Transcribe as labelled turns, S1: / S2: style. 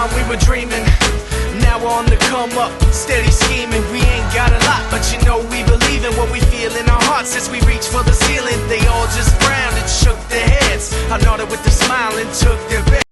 S1: time we were dreaming. Now we're on the come up, steady scheming. We ain't got a lot, but you know we believe in what we feel in our hearts. As we reach for the ceiling, they all just frowned and shook their heads. I nodded with a smile and took their bets.